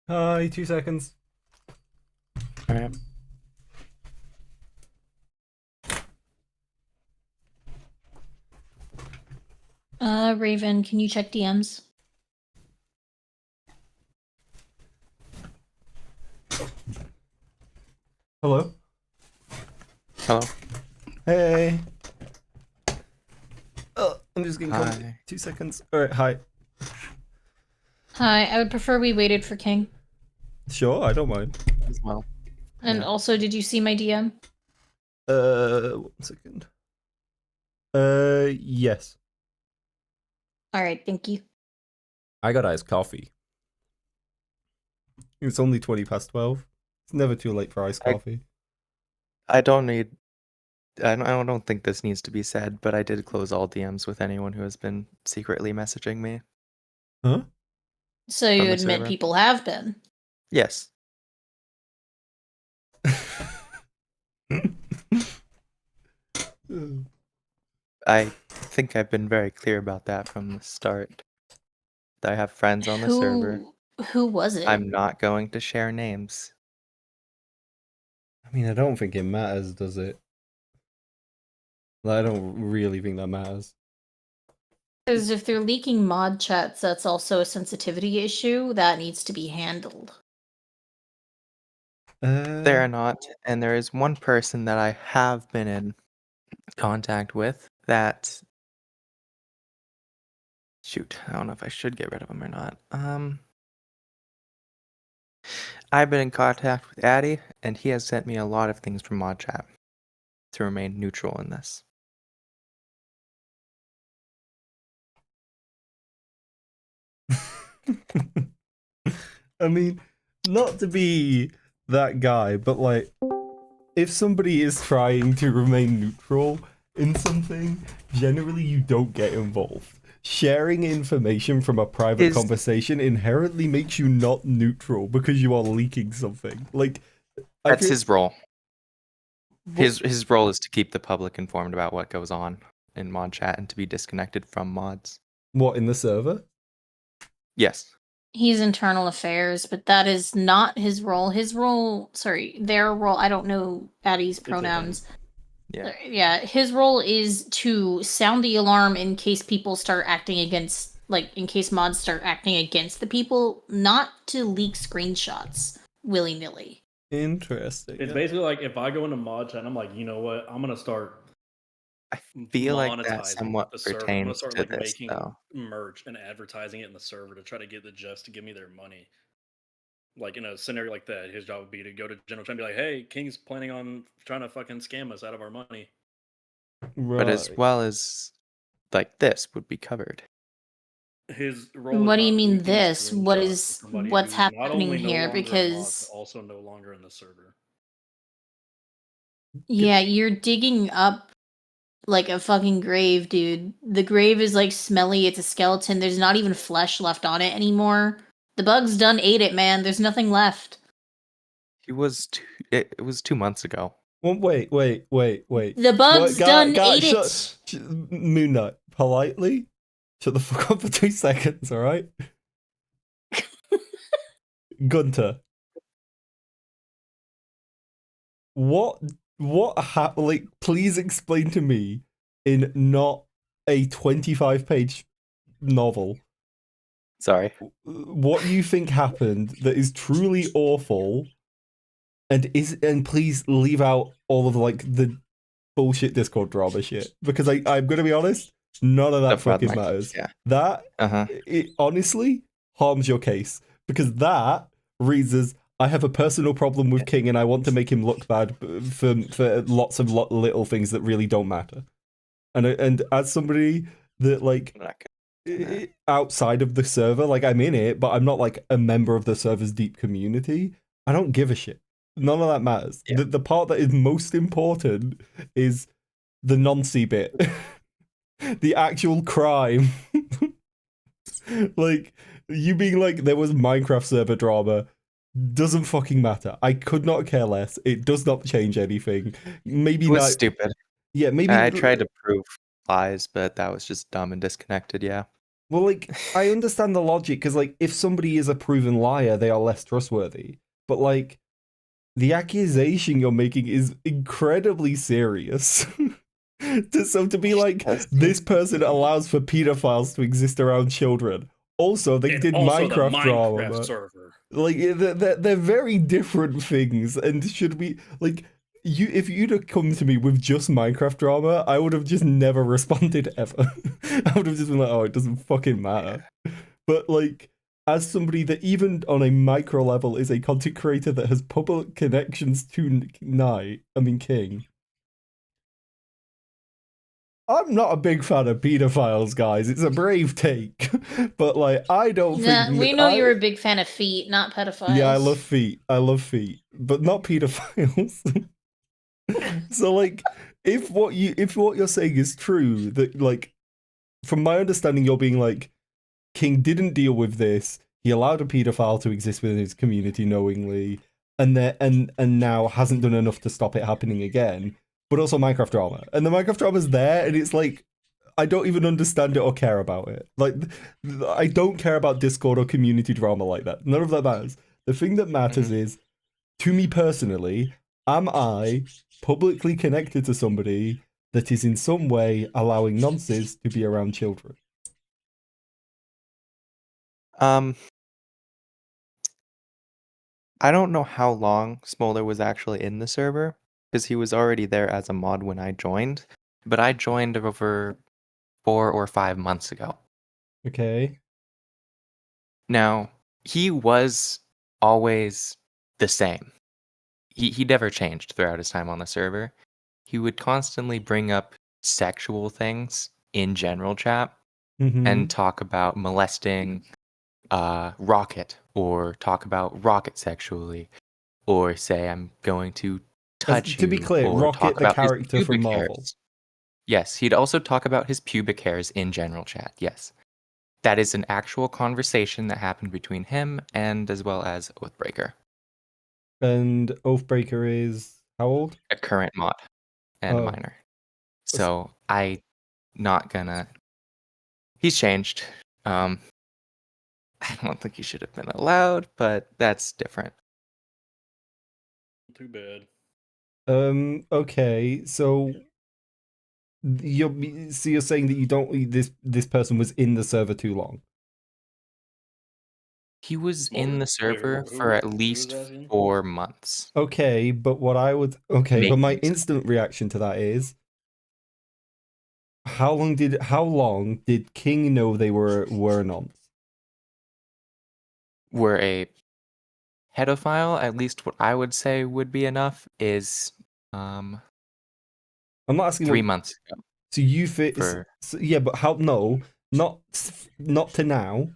Hi, 2 seconds. Alright. Raven, can you check DMs? Hello? Hello. Hey. Oh, I'm just getting comfy. Hi. 2 seconds. Alright, hi. Hi, I would prefer we waited for King. Sure, I don't mind. As well. And Yeah. also, did you see my DM? 1 second. Yes. Alright, thank you. I got iced coffee. It's only 20 past 12. It's never too late for iced coffee. I don't need. I don't think this needs to be said, but I did close all DMs with anyone who has been secretly messaging me. Huh? So From you the admit server. people have been. Yes. I think I've been very clear about that from the start. I have friends on the server. Who was it? I'm not going to share names. I mean, I don't think it matters, does it? Like, I don't really think that matters. Because if they're leaking mod chats, that's also a sensitivity issue that needs to be handled. They are not, and there is one person that I have been in contact with that. Shoot, I don't know if I should get rid of him or not. I've been in contact with Addy, and he has sent me a lot of things from mod chat to remain neutral in this. I mean, not to be that guy, but like, if somebody is trying to remain neutral in something, generally you don't get involved. Sharing information from a private conversation inherently makes you not neutral because you are leaking something. Like, that's his role. His role is to keep the public informed about what goes on in mod chat and to be disconnected from mods. What, in the server? Yes. He's internal affairs, but that is not his role. Their role, I don't know Addie's pronouns. Yeah, his role is to sound the alarm in case people start acting against, in case mods start acting against the people, not to leak screenshots willy-nilly. Interesting. It's basically like if I go into mod chat and I'm like, you know what, I'm gonna start. I feel like that monetizing somewhat the server. I'm gonna pertains start to this, making though. merch and advertising it in the server to try to get the Jeffs to give me their money. Like in a scenario like that, his job would be to go to General Chat and be like, "Hey, King's planning on trying to fucking scam us out of our money." Right. But as well as like this would be covered. His role. What is do you not mean leaking this? screenshots to somebody What's who's not happening only no here? longer a mod, but Because also no longer in the server. yeah, you're digging up like a fucking grave, dude. The grave is like smelly, it's a skeleton, there's not even flesh left on it anymore. The bugs done ate it, man. There's nothing left. It was 2 months ago. Well, wait. The bugs done ate it. MoonKnight, politely, shut the fuck up for 2 seconds, alright? Gunter. Like, please explain to me in not a 25-page novel. Sorry. What you think happened that is truly awful, and please leave out all of like the bullshit Discord drama shit, because I'm gonna be honest, none of that fucking matters. Yeah. That it honestly harms your case, because that reads as I have a personal problem with King and I want to make him look bad for lots of little things that really don't matter. And as somebody that like outside of the server, like I'm in it, but I'm not like a member of the server's deep community, I don't give a shit. None of that matters. Yeah. The part that is most important is the noncy bit. The actual crime. Like, you being like, there was Minecraft server drama doesn't fucking matter. I could not care less. It does not change anything. Maybe it was not. Stupid. Yeah, maybe I tried to prove lies, but that was just dumb and disconnected, yeah. Well, like, I understand the logic, because, like, if somebody is a proven liar, they are less trustworthy. But, like, the accusation you're making is incredibly serious. So to be like, this person allows for pedophiles to exist around children. Also, they And did also the Minecraft drama. Minecraft But, server. like, they're very different things, and should be like. If you'd have come to me with just Minecraft drama, I would have just never responded ever. I would have just been like, "Oh, it doesn't fucking matter." But like, as somebody that even on a micro level is a content creator that has public connections to King, I'm not a big fan of pedophiles, guys. It's a brave take, but like, I don't Yeah, think we know you're a big fan of feet, not pedophiles. Yeah, I love feet, but not pedophiles. So like, if what you're saying is true, that like, from my understanding, you're being like, King didn't deal with this. He allowed a pedophile to exist within his community knowingly, and now hasn't done enough to stop it happening again. But also Minecraft drama, and the Minecraft drama's there, and it's like, I don't even understand it or care about it. Like, I don't care about Discord or community drama like that. None of that matters. The thing that matters is, to me personally, am I publicly connected to somebody that is in some way allowing nonces to be around children? I don't know how long Smolder was actually in the server, because he was already there as a mod when I joined, but I joined over 4 or 5 months ago. Okay. Now, he was always the same. He never changed throughout his time on the server. He would constantly bring up sexual things in general chat and talk about molesting Rocket, or talk about Rocket sexually, or say I'm going to touch you. To be clear, or Rocket, talk the about his character from pubic Marvel. hairs. Yes, he'd also talk about his pubic hairs in general chat. Yes. That is an actual conversation that happened between him and as well as Oathbreaker. And Oathbreaker is how old? A current mod and a minor. So I not gonna. He's changed. I don't think he should have been allowed, but that's different. Too bad. Okay, so you're saying that you don't this person was in the server too long? He was in the server for at least 4 months. Okay, but what I would but my Making instant reaction to that is, how long did King know they were nonce? Were a pedophile, at least what I would say would be enough, is I'm not asking 3 months ago. So you fit yeah, but how? No, not to now,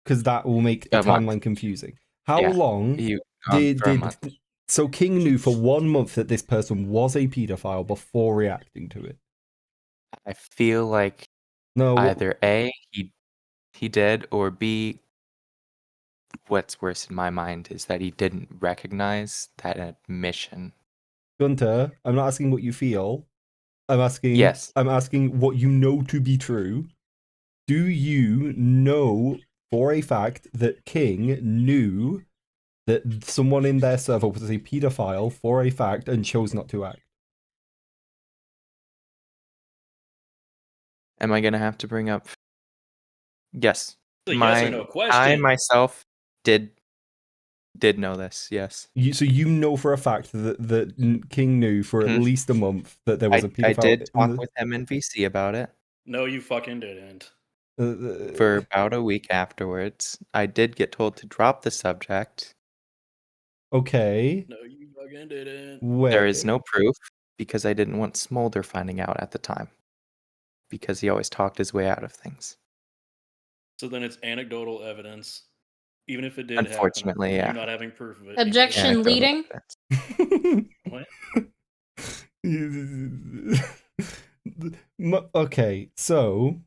because that will make the timeline confusing. How long did so King knew for 1 month that this person was a pedophile before reacting to it? I feel like either A, he did, or B, what's worse in my mind is that he didn't recognize that admission. Gunter, I'm not asking what you feel. I'm asking what you know to be true. Do you know for a fact that King knew that someone in their server was a pedophile for a fact and chose not to act? Am I gonna have to bring up? Yes. Yes or no question. I myself did know this. Yes. So you know for a fact that King knew for at least a month that there was a pedophile. I did talk with him in VC about it. No, you fucking didn't. For about a week afterwards, I did get told to drop the subject. Okay. No, you fucking didn't. There is no proof, because I didn't want Smolder finding out at the time, because he always talked his way out of things. So then it's anecdotal evidence, even if it did Unfortunately, happen. You're not having proof of it. Objection leading. What? Okay, so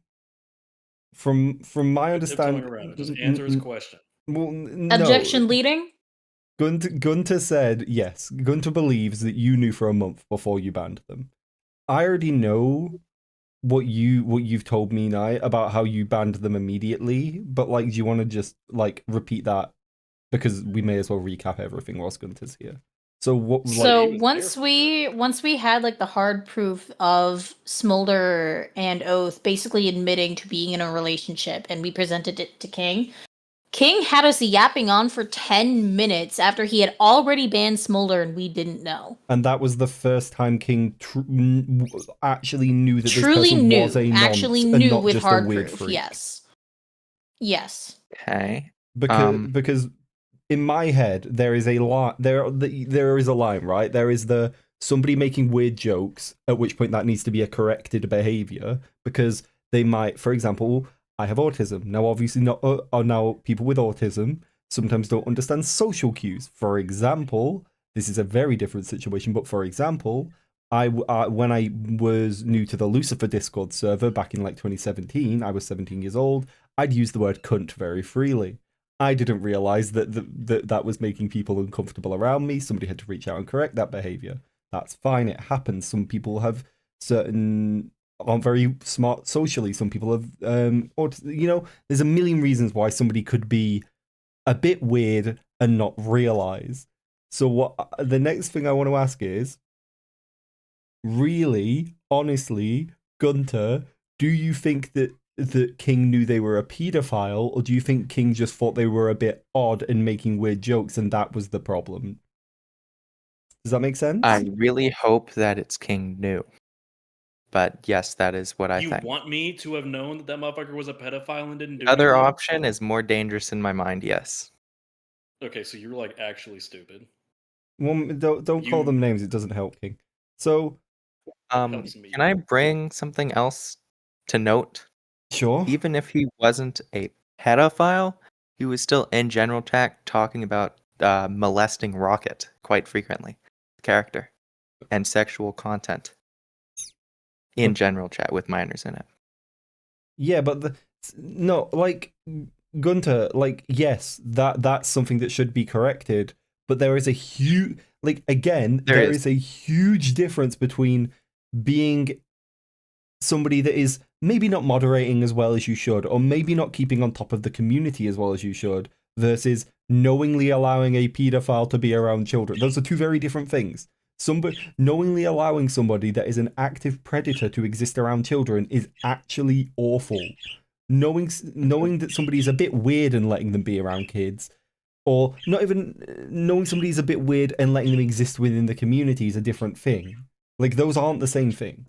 from my understanding, just answer his question. Well, no. Objection leading. Gunter said yes. Gunter believes that you knew for a month before you banned them. I already know what you've told me now about how you banned them immediately, but like, do you want to just like repeat that, because we may as well recap everything whilst Gunter's here. So what? Like, So he was once there for we had like the hard proof of Smolder and Oath basically admitting to being in a relationship, and we presented it to King. King had us yapping on for 10 minutes after he had already banned Smolder and we didn't know. and that was the first time King actually knew that Truly this person knew, was a actually nonce and knew not with just a hard weird proof. freak. Yes. Okay. Because in my head there is a line. There is a line, right? There is the somebody making weird jokes, at which point that needs to be a corrected behavior, because they might, for example, I have autism. Now, obviously, not now people with autism sometimes don't understand social cues. For example, this is a very different situation, but for example, when I was new to the Lucifer Discord server back in like 2017, I was 17 years old. I'd use the word cunt very freely. I didn't realize that was making people uncomfortable around me. Somebody had to reach out and correct that behavior. That's fine. It happens. Some people have aren't very smart socially. Some people have, or there's a million reasons why somebody could be a bit weird and not realize. So what the next thing I want to ask is, really, honestly, Gunter, do you think that King knew they were a pedophile, or do you think King just thought they were a bit odd and making weird jokes and that was the problem? Does that make sense? I really hope that it's King knew. But yes, that is what I You think. want me to have known that motherfucker was a pedophile and didn't do Other anything? option is more dangerous in my mind, yes. Okay, so you're like actually stupid. Well, don't call them names. It doesn't help, King. So, helps me. Can I bring something else to note? Sure. Even if he wasn't a pedophile, he was still in general chat talking about molesting Rocket quite frequently, character, and sexual content in general chat with minors in it. Yeah, but no, like Gunter, like yes, that's something that should be corrected, but there is a huge, like again, there is a huge difference between being somebody that is maybe not moderating as well as you should, or maybe not keeping on top of the community as well as you should, versus knowingly allowing a pedophile to be around children. Those are two very different things. Knowingly allowing somebody that is an active predator to exist around children is actually awful. Knowing that somebody is a bit weird and letting them be around kids, or not even knowing somebody's a bit weird and letting them exist within the community is a different thing. Like, those aren't the same thing.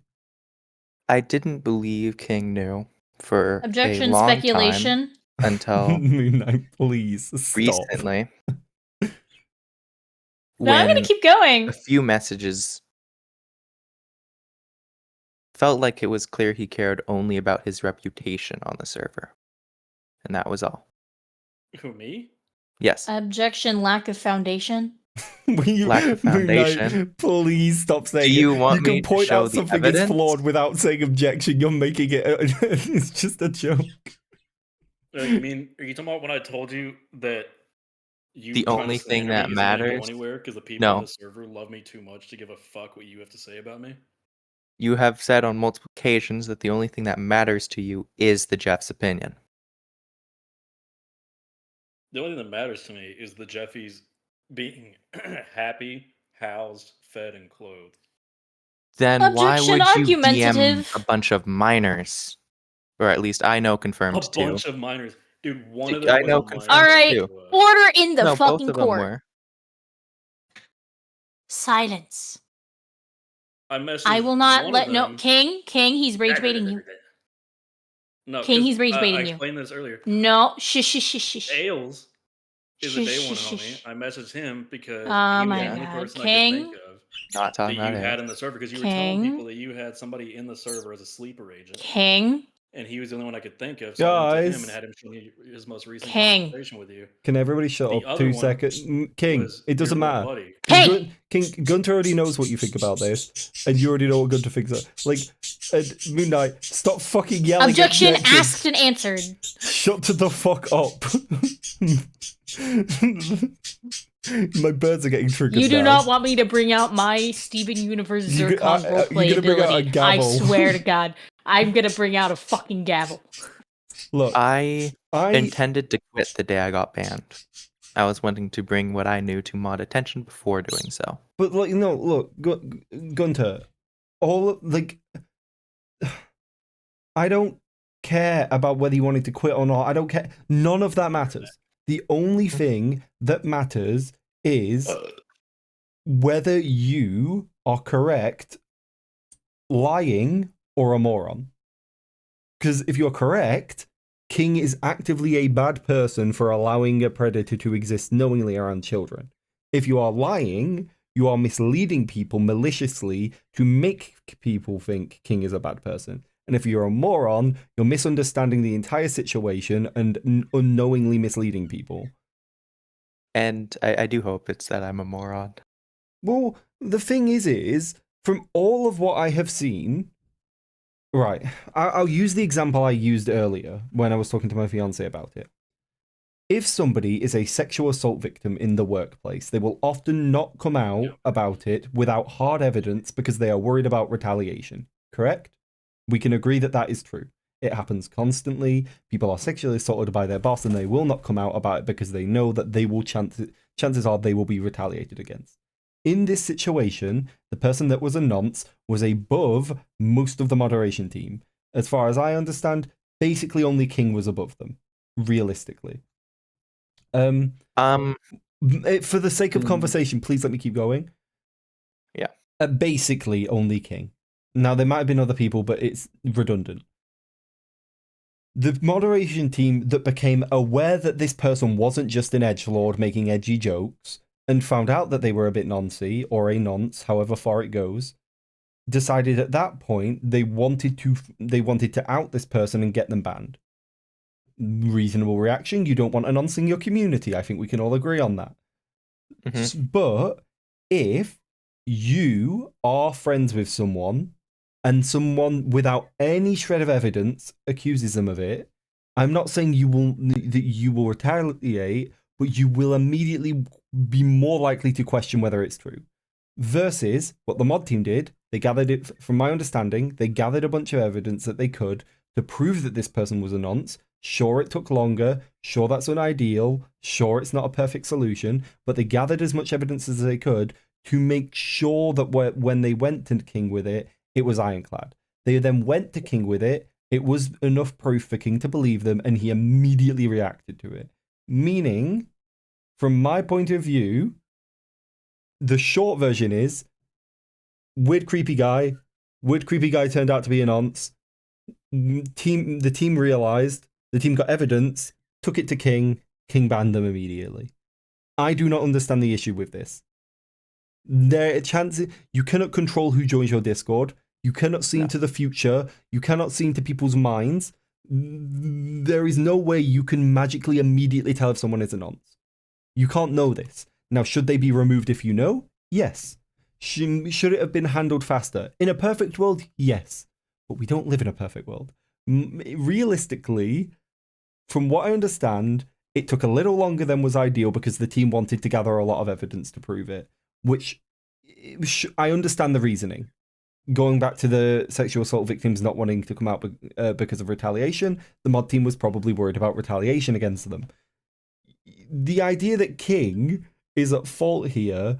I didn't believe King knew for Objection, a long speculation. time until MoonKnight, please stop. recently. No, I'm gonna keep going. A few messages felt like it was clear he cared only about his reputation on the server. And that was all. Who, me? Yes. Objection, lack of foundation. Lack of foundation. MoonKnight, please stop saying Do you it. want You me can to point show out the something is evidence? flawed without saying objection. You're making it. It's just a joke. You mean, are you talking about when I told you that The only thing that matters? Go anywhere because the people on the server love me too much to give a fuck what you have to say about me? You have said on multiple occasions that the only thing that matters to you is the Jeff's opinion. The only thing that matters to me is the Jeffies being happy, housed, fed, and clothed. Then why Objection, would you DM argumentative. a bunch of minors? Or at least I know confirmed A two. bunch of minors. Dude, one of them I was know a minor. confirmed All right, two. order in the No, both fucking of them court. were. Silence. I will not let them. King, he's rage baiting you. No, King, he's rage I baiting you. explained this earlier. No, shush. Ailes is a day one homie. I messaged him because Oh he was my the only God. person I King? could think of Not talking that you about had it. in the server, because you were telling King? people that you had somebody in the server as a sleeper agent. King? And he was the only one I could think of, so I went to him and Guys. had him show me his most recent King. conversation with you. Can everybody shut The up other 2 one seconds? King, was it doesn't your matter. buddy. King! Gunter already knows what you think about this, and you already know what Gunter thinks. Like, MoonKnight, stop fucking yelling. Objection objections. asked and answered. Shut the fuck up. My birds are getting triggered. You do now. not want me to bring out my Steven Universe You Zircon you're roleplay gonna bring out a ability. I gavel. swear to God. I'm gonna bring out a fucking gavel. Look, I intended to quit the day I got banned. I was wanting to bring what I knew to mod attention before doing so. but like, no, look, Gunter, I don't care about whether you wanted to quit or not. I don't care. None of that matters. The only thing that matters is whether you are correct, lying, or a moron. Because if you're correct, King is actively a bad person for allowing a predator to exist knowingly around children. If you are lying, you are misleading people maliciously to make people think King is a bad person. And if you're a moron, you're misunderstanding the entire situation and unknowingly misleading people. And I do hope it's that I'm a moron. Well, the thing is, from all of what I have seen, right, I'll use the example I used earlier when I was talking to my fiance about it. If somebody is a sexual assault victim in the workplace, they will often not come out about it without hard evidence because they are worried about retaliation, correct? We can agree that that is true. It happens constantly. People are sexually assaulted by their boss and they will not come out about it because they know that they will chances are they will be retaliated against. In this situation, the person that was a nonce was above most of the moderation team. As far as I understand, basically only King was above them, realistically. For the sake of conversation, please let me keep going. Yeah. Basically only King. Now, there might have been other people, but it's redundant. The moderation team that became aware that this person wasn't just an edgelord making edgy jokes and found out that they were a bit noncy, or a nonce, however far it goes, decided at that point they wanted to out this person and get them banned. Reasonable reaction. You don't want a nonce in your community. I think we can all agree on that. Mm-hmm. But if you are friends with someone and someone without any shred of evidence accuses them of it, I'm not saying that you will retaliate, but you will immediately be more likely to question whether it's true. Versus what the mod team did, they gathered it, from my understanding, they gathered a bunch of evidence that they could to prove that this person was a nonce. Sure, it took longer. Sure, that's unideal. Sure, it's not a perfect solution. But they gathered as much evidence as they could to make sure that when they went to King with it, it was ironclad. They then went to King with it. It was enough proof for King to believe them, and he immediately reacted to it. Meaning, from my point of view, the short version is weird creepy guy turned out to be a nonce. The team realized, the team got evidence, took it to King banned them immediately. I do not understand the issue with this. There are chances you cannot control who joins your Discord. You cannot see into the future. You cannot see into people's minds. There is no way you can magically immediately tell if someone is a nonce. You can't know this. Now, should they be removed if you know? Yes. Should it have been handled faster? In a perfect world, yes. But we don't live in a perfect world. Realistically, from what I understand, it took a little longer than was ideal because the team wanted to gather a lot of evidence to prove it, which I understand the reasoning. Going back to the sexual assault victims not wanting to come out because of retaliation, the mod team was probably worried about retaliation against them. The idea that King is at fault here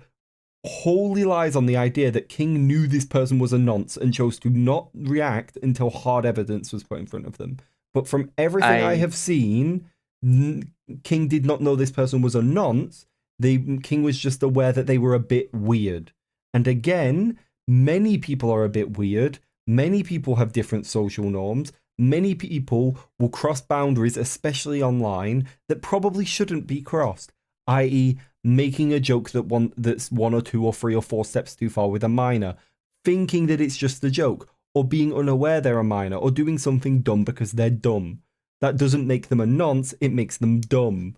wholly lies on the idea that King knew this person was a nonce and chose to not react until hard evidence was put in front of them. But from everything I have seen, King did not know this person was a nonce. King was just aware that they were a bit weird. And again, many people are a bit weird. Many people have different social norms. Many people will cross boundaries, especially online, that probably shouldn't be crossed. I.e., making a joke that's 1 or 2 or 3 or 4 steps too far with a minor, thinking that it's just a joke, or being unaware they're a minor, or doing something dumb because they're dumb. That doesn't make them a nonce, it makes them dumb.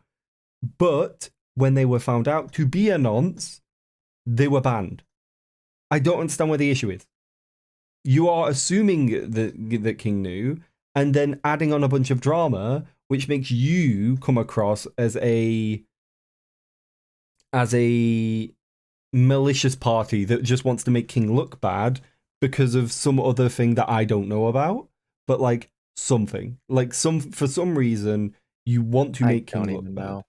But when they were found out to be a nonce, they were banned. I don't understand where the issue is. You are assuming that King knew, and then adding on a bunch of drama, which makes you come across as a malicious party that just wants to make King look bad because of some other thing that I don't know about. but like something, like for some reason you want to make I don't King look even bad. know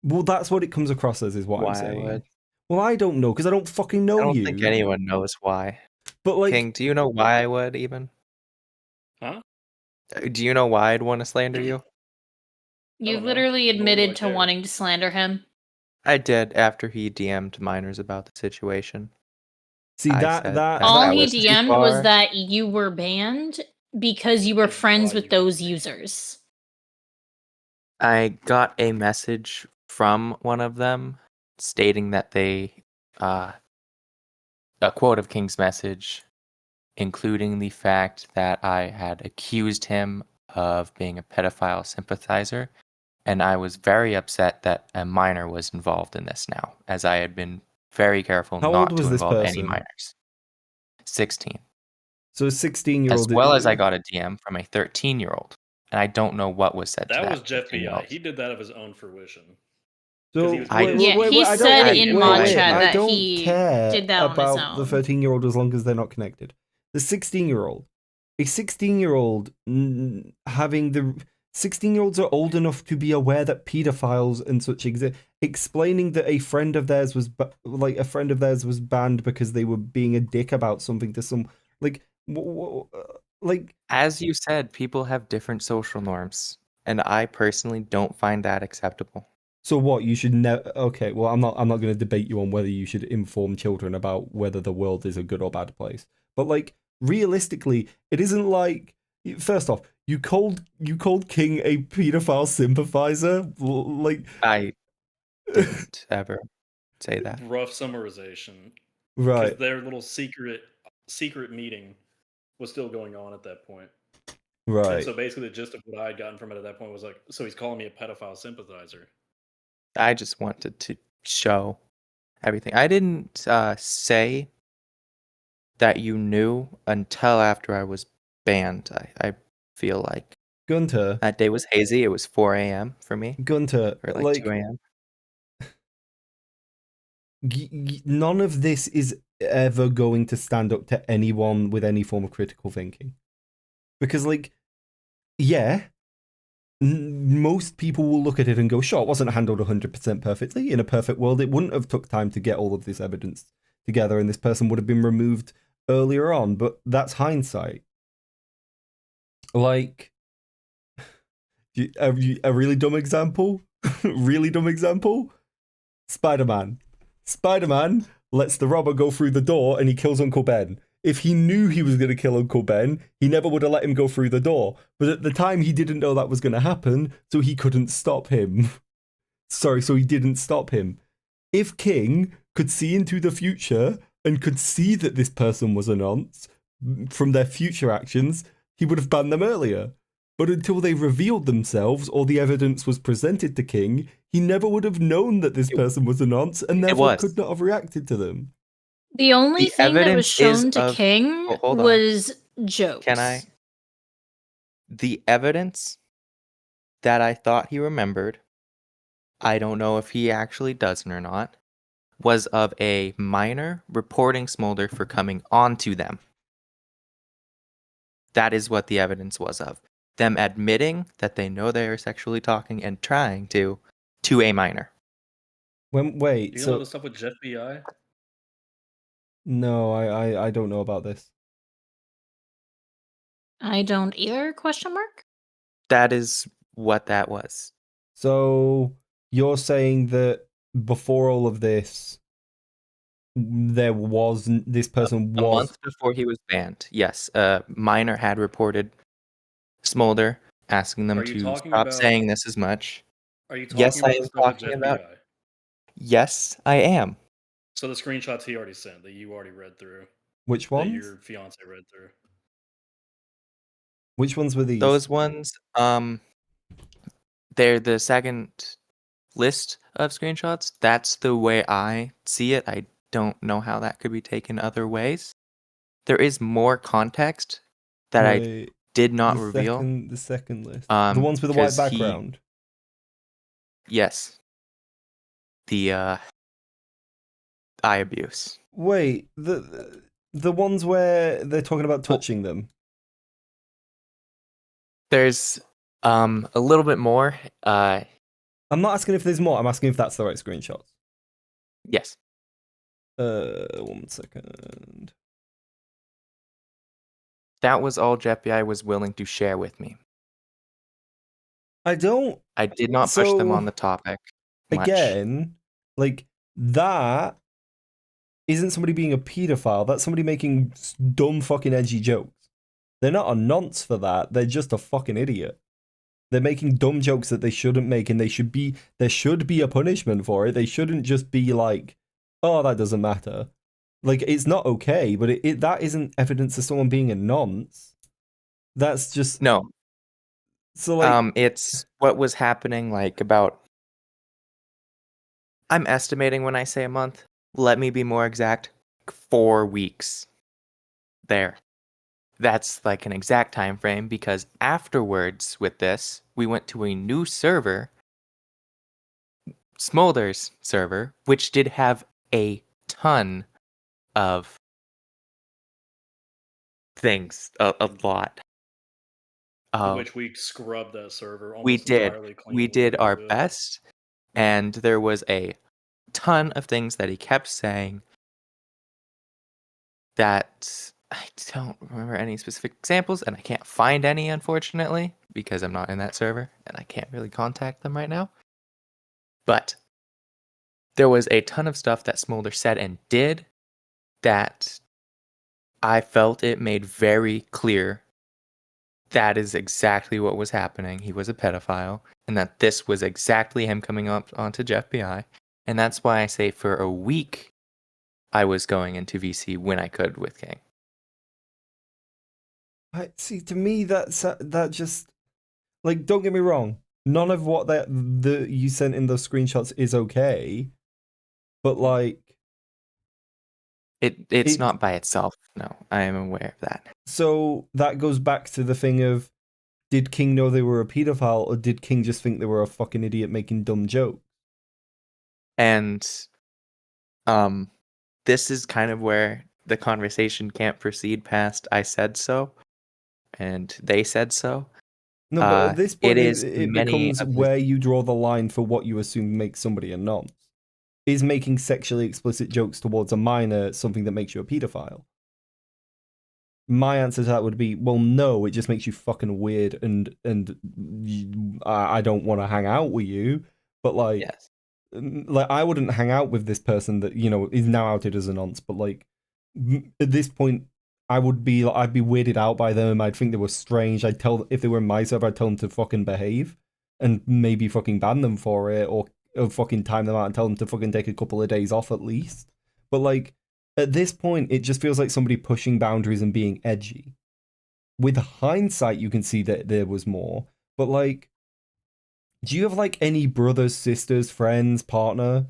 Well, that's what it comes across as, is what I'm why I saying. would. Well, I don't know because I don't fucking know I don't you. think anyone knows why. But like, King, do you know why I would even? Huh? Do you know why I'd want to slander you? You don't know, literally nor do I admitted to care. wanting to slander him. I did after he DM'd minors about the situation. see I that said that All that he was too DM'd was far. that you were banned because you were And friends why with you those were- users. I got a message from one of them stating that they, a quote of King's message, including the fact that I had accused him of being a pedophile sympathizer, and I was very upset that a minor was involved in this now, as I had been very careful How not old was to this involve any person? minors. 16. So a 16-year-old. As well as I got a DM from a 13-year-old, and I don't know what was said to That that was Jeff Bi. 13-year-old. He did that of his own fruition. So he was I- pissed. Yeah, he I said don't, in I- mod I- chat I that don't he care did that on his about the own. 13-year-old as long as they're not connected. The 16-year-old, a 16-year-old having the 16-year-olds are old enough to be aware that pedophiles and such exist. Explaining that a friend of theirs was banned because they were being a dick about something to some like like. As you said, people have different social norms, and I personally don't find that acceptable. So what, you should never? Okay, well, I'm not going to debate you on whether you should inform children about whether the world is a good or bad place. But like, realistically, it isn't like. First off, you called King a pedophile sympathizer. Like, I didn't ever say that. Rough summarization. right, Because their little secret meeting was still going on at that point. And right. so basically the gist of what I had gotten from it at that point was like, so he's calling me a pedophile sympathizer. I just wanted to show everything. I didn't say that you knew until after I was banned. I feel like Gunter, that day was hazy. It was 4 a.m. for me, Gunter, or like like, 2 a.m. none of this is ever going to stand up to anyone with any form of critical thinking, because like, yeah. Most people will look at it and go, sure, it wasn't handled 100% perfectly. In a perfect world, it wouldn't have took time to get all of this evidence together and this person would have been removed earlier on, but that's hindsight. Like, a really dumb example? Really dumb example? Spider-Man. Spider-Man lets the robber go through the door and he kills Uncle Ben. If he knew he was going to kill Uncle Ben, he never would have let him go through the door. But at the time, he didn't know that was going to happen, so he couldn't stop him. So he didn't stop him. If King could see into the future and could see that this person was a nonce from their future actions, he would have banned them earlier. But until they revealed themselves or the evidence was presented to King, he never would have known that this person was a nonce and therefore was. could not have reacted to them. The only The thing that was evidence is shown to of- King Oh, hold on. was jokes. Can I? The evidence that I thought he remembered, I don't know if he actually doesn't or not, was of a minor reporting Smolder for coming onto them. That is what the evidence was of. Them admitting that they know they are sexually talking and trying to a minor. Wait, Do you so know the stuff with Jeff Bi? no, I don't know about this. I don't either, question mark? That is what that was. So you're saying that before all of this, this person A was. month before he was banned, yes, a minor had reported Smolder, asking them Are you to talking stop about- saying this as much. Are you talking Yes, I about am the stuff with talking Jeff about- Bi? Yes, I am. So the screenshots he already sent that you already read through. Which That ones? your fiance read through. Which ones were these? Those ones, they're the second list of screenshots. That's the way I see it. I don't know how that could be taken other ways. There is more context that I Wait, did not the reveal. the second list. The ones with the white 'Cause he- background. Yes. The eye abuse. Wait, the ones where they're talking about touching them. There's a little bit more. I'm not asking if there's more. I'm asking if that's the right screenshot. Yes. 1 second. That was all JetBI was willing to share with me. I did not push them on the topic much. Again, like, that isn't somebody being a pedophile. That's somebody making dumb fucking edgy jokes. They're not a nonce for that. They're just a fucking idiot. They're making dumb jokes that they shouldn't make, and there should be a punishment for it. They shouldn't just be like, oh, that doesn't matter. Like, it's not okay, but that isn't evidence of someone being a nonce. That's just... No. So, like... it's what was happening, like, about... I'm estimating when I say a month. Let me be more exact. 4 weeks. There. That's like an exact time frame, because afterwards with this, we went to a new server, Smolder's server, which did have a ton of things, a lot. Which we scrubbed that server almost We did. entirely clean. We did our best, and there was a ton of things that he kept saying that I don't remember any specific examples, and I can't find any, unfortunately, because I'm not in that server, and I can't really contact them right now. But there was a ton of stuff that Smolder said and did that I felt it made very clear that is exactly what was happening. He was a pedophile, and that this was exactly him coming up onto JetBI. And that's why I say for a week, I was going into VC when I could with King. See, to me, that just... Like, don't get me wrong. None of what you sent in those screenshots is okay. But, like... It's not by itself. No, I am aware of that. So that goes back to the thing of, did King know they were a pedophile, or did King just think they were a fucking idiot making dumb jokes? And this is kind of where the conversation can't proceed past I said so, and they said so. No, but at this point, it many becomes where you draw the line for what you assume makes somebody a nonce. Is making sexually explicit jokes towards a minor something that makes you a pedophile? My answer to that would be, well, no, it just makes you fucking weird, and I don't want to hang out with you. But, like, yes. Like, I wouldn't hang out with this person that, you know, is now outed as a nonce, but, like, at this point, I'd be weirded out by them. I'd think they were strange. If they were in my server, I'd tell them to fucking behave, and maybe fucking ban them for it, or fucking time them out and tell them to fucking take a couple of days off at least. But, like, at this point, it just feels like somebody pushing boundaries and being edgy. With hindsight, you can see that there was more, but, like, do you have, like, any brothers, sisters, friends, partner,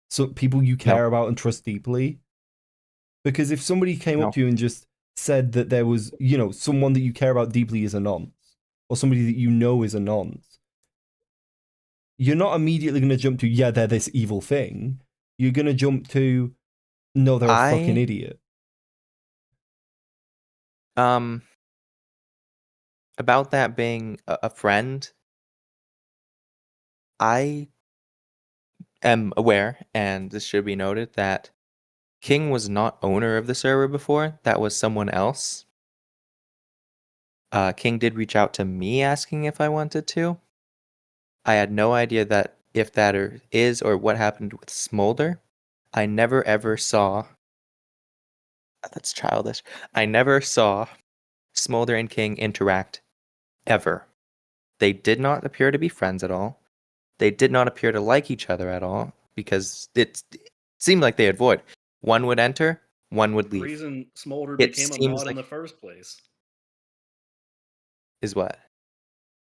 so people you care about and trust deeply? Because if somebody came up to you and just said that there was, you know, someone that you care about deeply is a nonce, or somebody that you know is a nonce, you're not immediately going to jump to, yeah, they're this evil thing. You're going to jump to, no, they're a fucking idiot. About that being a friend, I am aware, and this should be noted, that King was not owner of the server before. That was someone else. King did reach out to me asking if I wanted to. I had no idea that if that is or what happened with Smolder. I never ever saw... That's childish. I never saw Smolder and King interact, ever. They did not appear to be friends at all. They did not appear to like each other at all, because it seemed like they had void. One would enter, one would leave. The reason Smolder became a mod in the first place is what?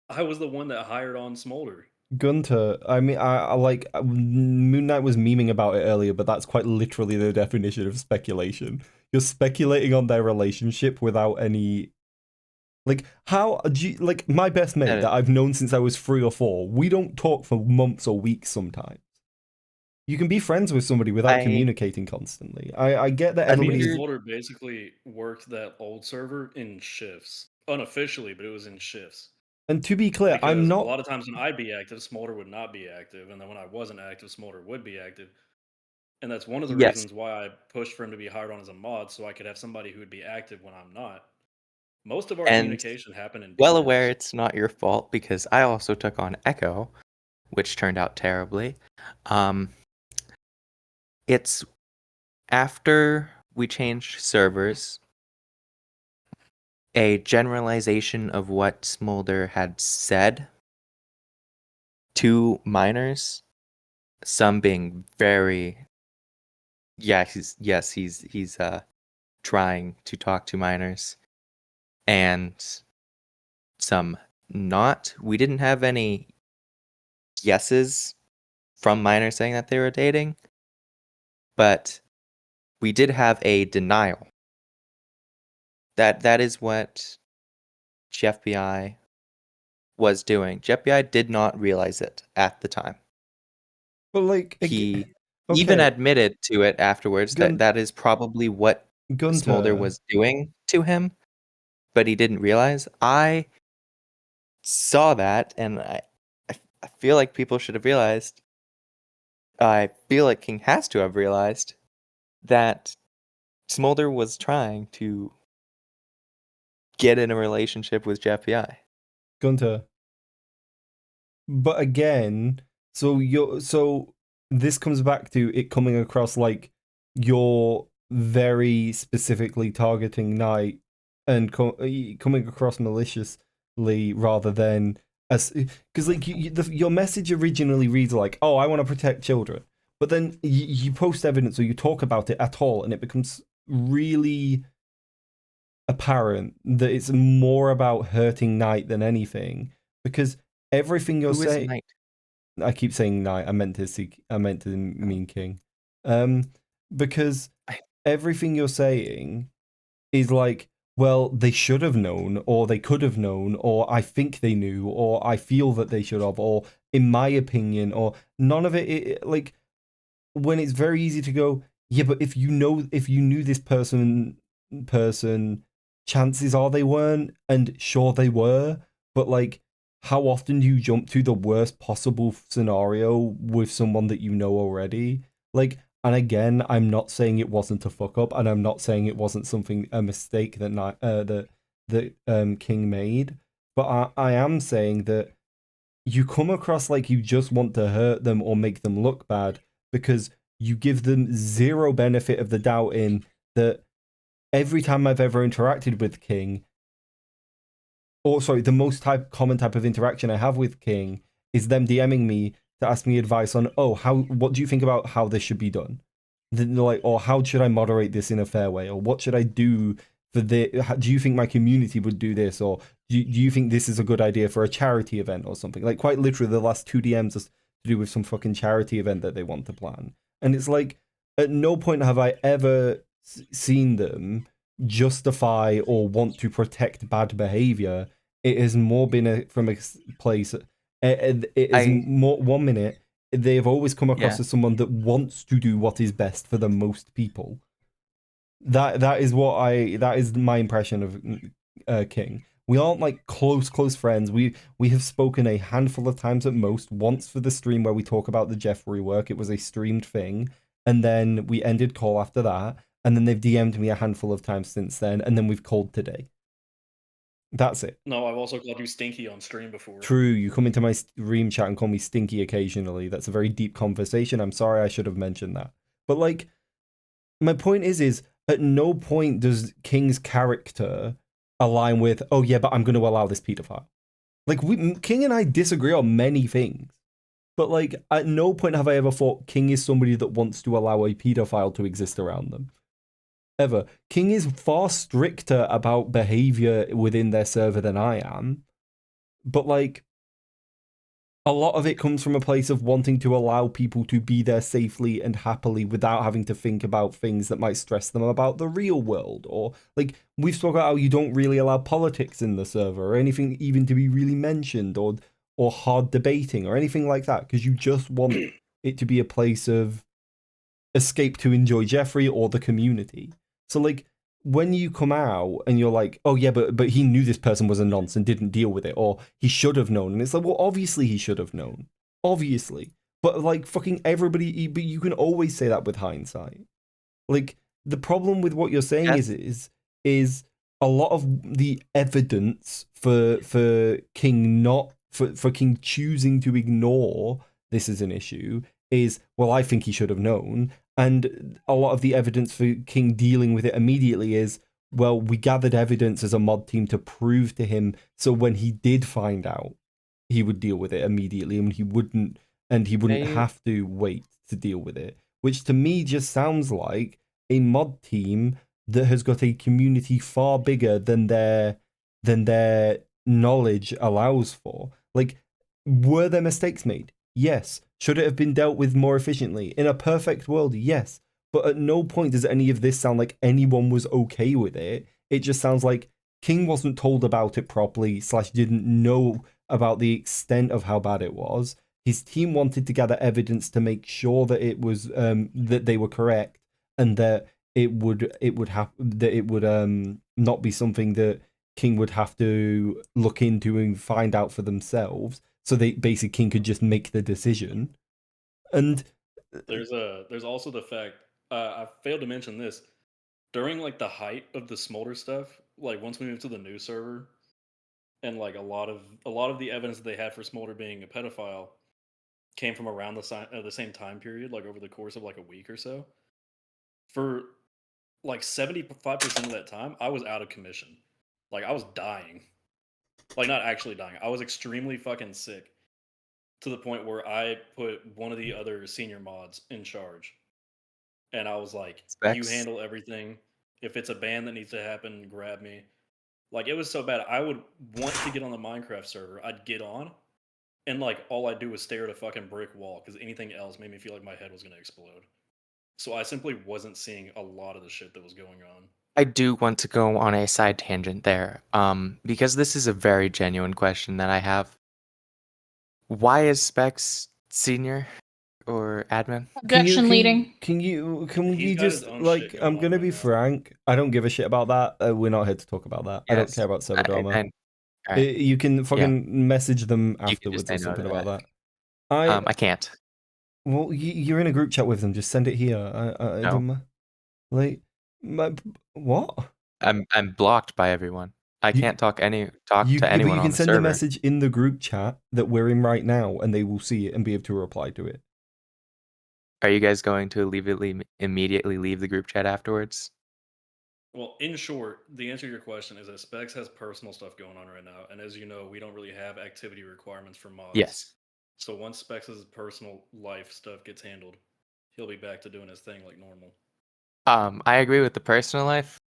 I was the one that hired on Smolder. Gunter, I mean, I like, MoonKnight was memeing about it earlier, but that's quite literally the definition of speculation. You're speculating on their relationship without any... Like, how do you... Like, my best mate that I've known since I was 3 or 4, we don't talk for months or weeks sometimes. You can be friends with somebody without communicating constantly. I get that everybody... Smolder basically worked that old server in shifts. Unofficially, but it was in shifts. And to be clear, Because I'm a not. lot of times when I'd be active, Smolder would not be active, and then when I wasn't active, Smolder would be active. And that's one of the Yes, reasons why I pushed for him to be hired on as a mod, so I could have somebody who would be active when I'm not. Most of our and communication happened in well aware DMs. it's not your fault because I also took on Echo, which turned out terribly. Um, it's after we changed servers, a generalization of what Smolder had said to minors, some being very, he's trying to talk to minors, and some not. We didn't have any yeses from minors saying that they were dating, but we did have a denial. That is what GFBI was doing. GFBI did not realize it at the time. But like, He even okay, admitted to it afterwards Gun- that is probably what Smolder Gunter. was doing to him, but he didn't realize. I saw that, and I feel like people should have realized. I feel like King has to have realized that Smolder was trying to get in a relationship with GFBI. Gunter. But again, so this comes back to it coming across like you're very specifically targeting Knight and coming across maliciously rather than as because like your message originally reads like, oh, I want to protect children, but then you post evidence or you talk about it at all, and it becomes really apparent that it's more about hurting Knight than anything because everything you're Who is saying. Knight? I keep saying Knight. I meant to mean King. Because everything you're saying is like, well, they should have known, or they could have known, or I think they knew, or I feel that they should have, or in my opinion, or none of it like when it's very easy to go, yeah, but if you knew this person, chances are they weren't, and sure they were, but like, how often do you jump to the worst possible scenario with someone that you know already? Like, and again, I'm not saying it wasn't a fuck up, and I'm not saying it wasn't a mistake that King made, but I am saying that you come across like you just want to hurt them or make them look bad because you give them zero benefit of the doubt in that every time I've ever interacted with King, or sorry, the most common type of interaction I have with King is them DMing me to ask me advice on, oh, what do you think about how this should be done? Then they're like, or how should I moderate this in a fair way? Or what should I do for this? Do you think my community would do this? Or do you think this is a good idea for a charity event or something? Like, quite literally, the last 2 DMs is to do with some fucking charity event that they want to plan. And it's like, at no point have I ever seen them justify or want to protect bad behavior. It has more been from a place. It is more 1 minute. They have always come across as someone that wants to do what is best for the most people. That is my impression of King. We aren't like close friends. We have spoken a handful of times at most. Once for the stream where we talk about the Jeffrey work. It was a streamed thing, and then we ended call after that. And then they've DM'd me a handful of times since then, and then we've called today. That's it. No, I've also called you Stinky on stream before. True, you come into my stream chat and call me Stinky occasionally. That's a very deep conversation. I'm sorry, I should have mentioned that. But like, my point is at no point does King's character align with, oh yeah, but I'm going to allow this pedophile. Like, King and I disagree on many things. But like, at no point have I ever thought King is somebody that wants to allow a pedophile to exist around them. Ever. King is far stricter about behavior within their server than I am. But like, a lot of it comes from a place of wanting to allow people to be there safely and happily without having to think about things that might stress them about the real world. Or like, we've spoken about how you don't really allow politics in the server or anything even to be really mentioned or hard debating or anything like that, because you just want it to be a place of escape to enjoy Jeffrey or the community. So like, when you come out and you're like, oh yeah, but he knew this person was a nonce and didn't deal with it, or he should have known, and it's like, well, obviously he should have known, obviously, but like fucking everybody, but you can always say that with hindsight. Like the problem with what you're saying is a lot of the evidence for King not for King choosing to ignore this as an issue is, well, I think he should have known. And a lot of the evidence for King dealing with it immediately is, well, we gathered evidence as a mod team to prove to him, so when he did find out, he would deal with it immediately, and he wouldn't have to wait to deal with it. Which to me just sounds like a mod team that has got a community far bigger than their knowledge allows for. Like, were there mistakes made? Yes. Should it have been dealt with more efficiently? In a perfect world, yes. But at no point does any of this sound like anyone was okay with it. It just sounds like King wasn't told about it properly, / didn't know about the extent of how bad it was. His team wanted to gather evidence to make sure that it was that they were correct, and that it would not be something that King would have to look into and find out for themselves. So they basically King could just make the decision. And there's also the fact I failed to mention this during like the height of the Smolder stuff. Like once we moved to the new server, and like a lot of the evidence that they had for Smolder being a pedophile came from around the same time period, like over the course of like a week or so. For like 75% of that time, I was out of commission. Like I was dying. Like not actually dying. I was extremely fucking sick to the point where I put one of the other senior mods in charge. And I was like, you handle everything. If it's a ban that needs to happen, grab me. Like it was so bad. I would want to get on the Minecraft server. I'd get on, and like all I'd do was stare at a fucking brick wall because anything else made me feel like my head was gonna explode. So I simply wasn't seeing a lot of the shit that was going on. I do want to go on a side tangent there, because this is a very genuine question that I have. Why is Specs senior or admin? Objection leading. Can He's you got just his own like shit going I'm on gonna right be now. frank. I don't give a shit about that. We're not here to talk about that. I don't Yes, care about server drama. alright. You can fucking message them You can just afterwards or say no something to about that. I can't. Well, you're in a group chat with them. Just send it here. I No. don't like what? I'm blocked by everyone. I can't talk to anyone But you on can the send server. a message in the group chat that we're in right now, and they will see it and be able to reply to it. Are you guys going to immediately leave the group chat afterwards? Well, in short, the answer to your question is that Specs has personal stuff going on right now, and as you know, we don't really have activity requirements for mods. Yes. So once Specs' personal life stuff gets handled, he'll be back to doing his thing like normal. I agree with the personal life.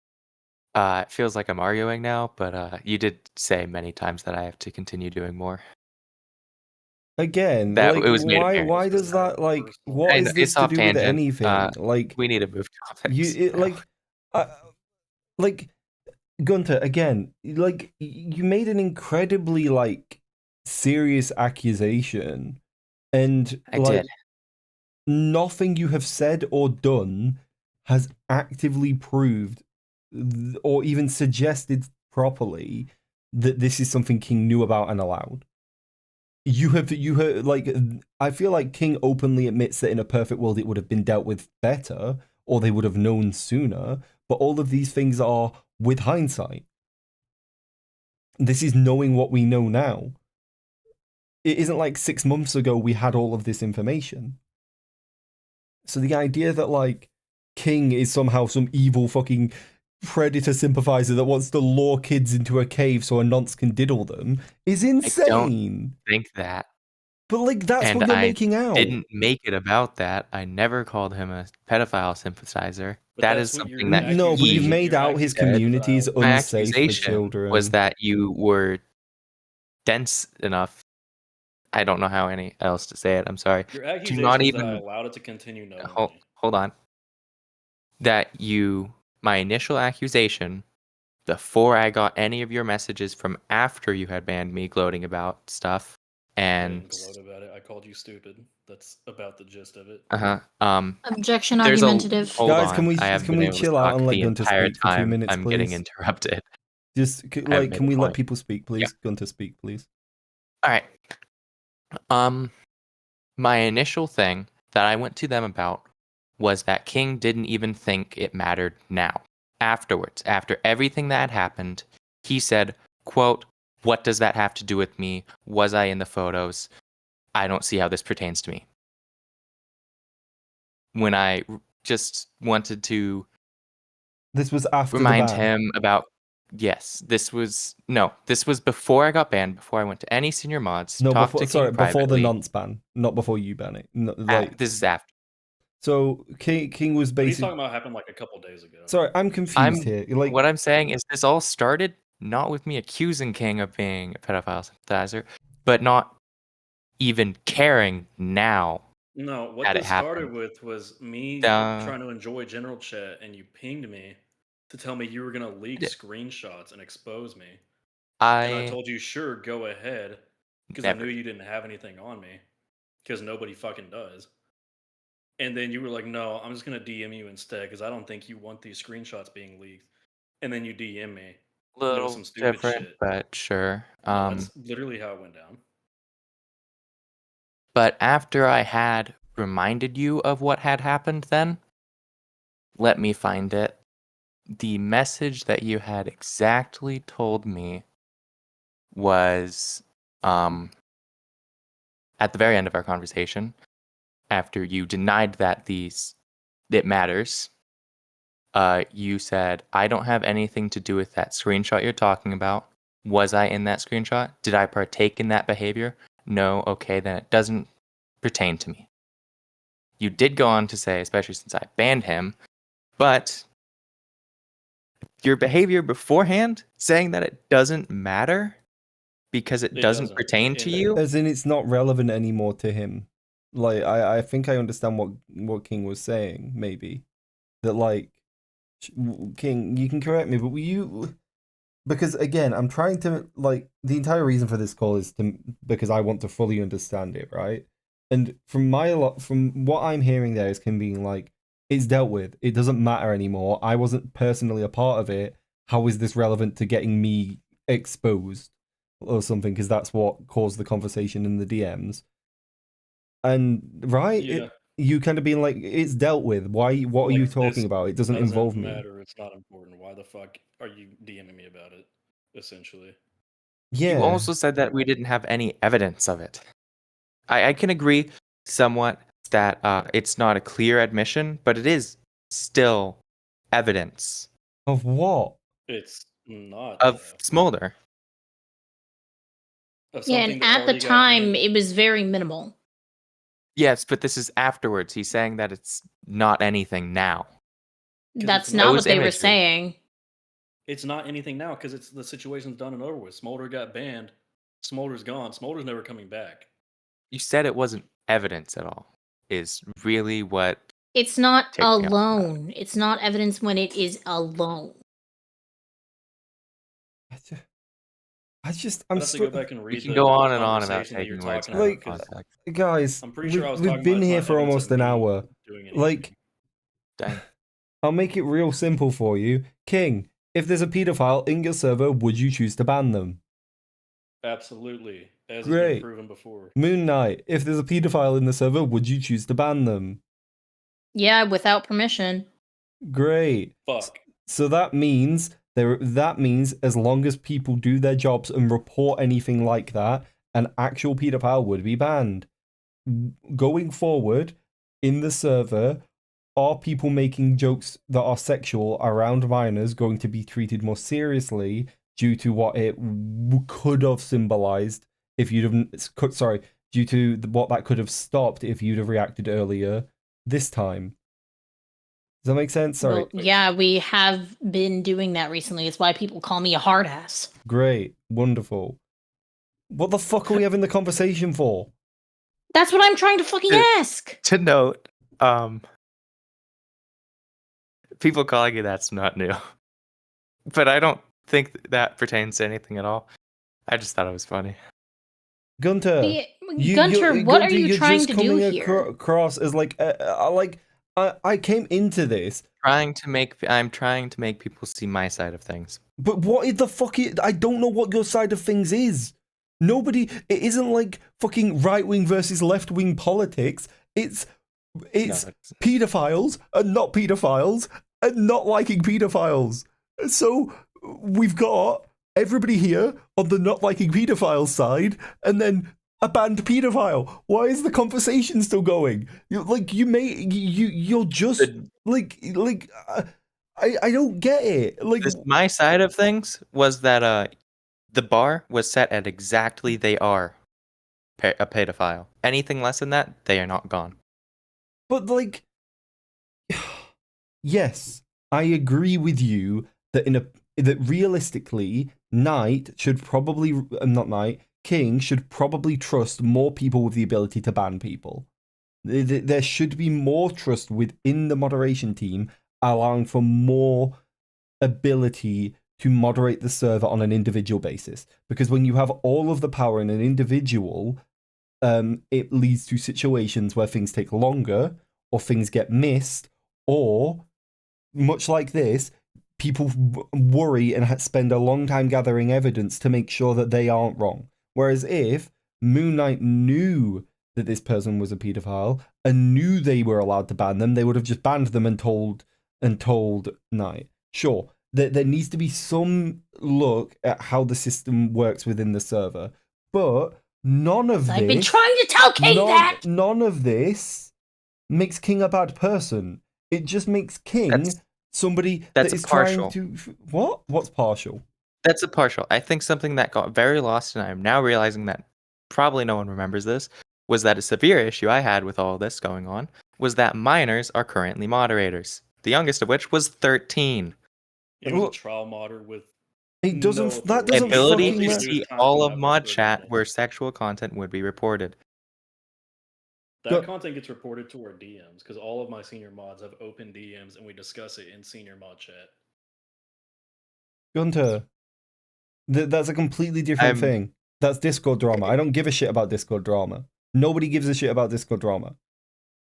It feels like I'm arguing now, but you did say many times that I have to continue doing more. Again, That like, it was made apparent. why does that, like, what I is know, this it's to off do with tangent. anything? Like, We need to move topics. like, Gunter, again, like, you made an incredibly, like, serious accusation, and, I like, did. nothing you have said or done has actively proved or even suggested properly that this is something King knew about and allowed. You have like, I feel like King openly admits that in a perfect world it would have been dealt with better, or they would have known sooner, but all of these things are with hindsight. This is knowing what we know now. It isn't like 6 months ago we had all of this information. So the idea that, like, King is somehow some evil fucking predator sympathizer that wants to lure kids into a cave so a nonce can diddle them is insane. I don't think that. But, like, that's And what you're I making out. didn't make it about that. I never called him a pedophile sympathizer. But that that's is what your something that No, but you've accusation- made your out his accusation community is My unsafe for accusation children. was that you were dense enough. I don't know how any else to say it. I'm sorry. Your To accusation not is even that I allowed it to continue knowingly. hold on. That my initial accusation, before I got any of your messages from after you had banned me, gloating about stuff, I and didn't gloat about it. I called you stupid. That's about the gist of it. Objection There's argumentative. Hold Guys, on. I haven't can been we able to chill out talk and let the Gunter entire speak for 2 time. minutes, I'm getting please? interrupted. Just I've can made we a let point. people speak, please? Gunter, speak, please. All right. My initial thing that I went to them about was that King didn't even think it mattered now. Afterwards, after everything that had happened, he said, quote, "What does that have to do with me? Was I in the photos? I don't see how this pertains to me." When I just wanted to This was after remind the ban. him about, yes, this was before I got banned, before I went to any senior mods, No, talked to King before the privately. nonce ban, not before you ban it. No, like This is after. so, King was What he's basically. talking about happened like a couple days ago. Sorry, I'm confused here. Like, What I'm saying is this all started not with me accusing King of being a pedophile sympathizer, but not even caring now No, what that it this started happened. with was me Uh, trying to enjoy general chat, and you pinged me to tell me you were gonna leak did. screenshots and expose me. And I I told you, sure, go ahead, because I knew never. you didn't have anything on me, because nobody fucking does. And then you were like, no, I'm just gonna DM you instead, because I don't think you want these screenshots being leaked. And then you DM me, with Little some stupid different, shit. but sure. No, that's literally how it went down. But after I had reminded you of what had happened then, let me find it. The message that you had exactly told me was at the very end of our conversation, after you denied that it matters, you said, "I don't have anything to do with that screenshot you're talking about. Was I in that screenshot? Did I partake in that behavior? No. Okay, then it doesn't pertain to me." You did go on to say, especially since I banned him, but your behavior beforehand, saying that it doesn't matter because it It doesn't doesn't. pertain to you. as in, it's not relevant anymore to him. Like, I think I understand what King was saying. Maybe that, like, King, you can correct me, but because again, I'm trying to, like, the entire reason for this call is because I want to fully understand it, right? And from what I'm hearing there is Kim being like, it's dealt with. It doesn't matter anymore. I wasn't personally a part of it. How is this relevant to getting me exposed or something? Because that's what caused the conversation in the DMs. And right, Yeah. you kind of being like, it's dealt with. Why? What are Like, you this talking about? It doesn't involve me. matter. It's not important. Why the fuck are you DMing me about it? Essentially. Yeah. You also said that we didn't have any evidence of it. I can agree somewhat that it's not a clear admission, but it is still evidence Of what? It's not of though. Smolder. Of Yeah, something and that at the already got time, handled. it was very minimal. Yes, but this is afterwards. He's saying that it's not anything now. That's it's not Those what they were images. saying. It's not anything now because it's the situation's done and over with. Smolder got banned. Smolder's gone. Smolder's never coming back. You said it wasn't evidence at all. Is really what It's not ticked me off about it. alone. It's not evidence when it is alone. I'm I'd have to go back and We read can the go on and on about conversation that you're taking words talking out about. of 'Cause context. guys, I'm pretty sure I was we've talking been about it's here not for evidence almost of an me hour. doing anything. Like, Dang. I'll make it real simple for you. King, if there's a pedophile in your server, would you choose to ban them? Absolutely. As has been Great. proven before. MoonKnight, if there's a pedophile in the server, would you choose to ban them? Yeah, without permission. Great. Fuck. So that means as long as people do their jobs and report anything like that, an actual pedophile would be banned. Going forward, in the server, are people making jokes that are sexual around minors going to be treated more seriously due to what it could have symbolized if you'd have due to what that could have stopped if you'd have reacted earlier this time? Does that make sense? Sorry. Well, yeah, we have been doing that recently. It's why people call me a hard ass. Great. Wonderful. What the fuck are we having the conversation for? That's what I'm trying to fucking ask. To note, people calling you that's not new. But I don't think that pertains to anything at all. I just thought it was funny. Gunter, Gunter, what are you you're trying just to do coming here? across as like I came into this, I'm trying to make people see my side of things. but what the fuck I don't know what your side of things is. Nobody, it isn't like fucking right-wing versus left-wing politics. It's pedophiles and not pedophiles and not liking pedophiles. So we've got everybody here on the not liking pedophiles side, and then a banned pedophile. Why is the conversation still going? You're just I don't get it. Like My side of things was that the bar was set at exactly they are a pedophile. Anything less than that, they are not gone. But like, yes, I agree with you that that realistically, King should probably trust more people with the ability to ban people. There should be more trust within the moderation team, allowing for more ability to moderate the server on an individual basis. Because when you have all of the power in an individual, it leads to situations where things take longer, or things get missed, or much like this, people worry and spend a long time gathering evidence to make sure that they aren't wrong. Whereas if MoonKnight knew that this person was a pedophile and knew they were allowed to ban them, they would have just banned them and told Knight. Sure, there needs to be some look at how the system works within the server, but none of this. I've been trying to tell King that. None of this makes King a bad person. It just makes King somebody that is partial. trying to... What? What's partial? That's a partial. I think something that got very lost, and I'm now realizing that probably no one remembers this, was that a severe issue I had with all this going on was that minors are currently moderators. The youngest of which was 13. It was a trial modder with It doesn't... That doesn't ability fucking... to see all of mod chat where sexual content would be reported. That content gets reported to our DMs because all of my senior mods have open DMs and we discuss it in senior mod chat. Gunter, that's a completely different thing. That's Discord drama. I don't give a shit about Discord drama. Nobody gives a shit about Discord drama.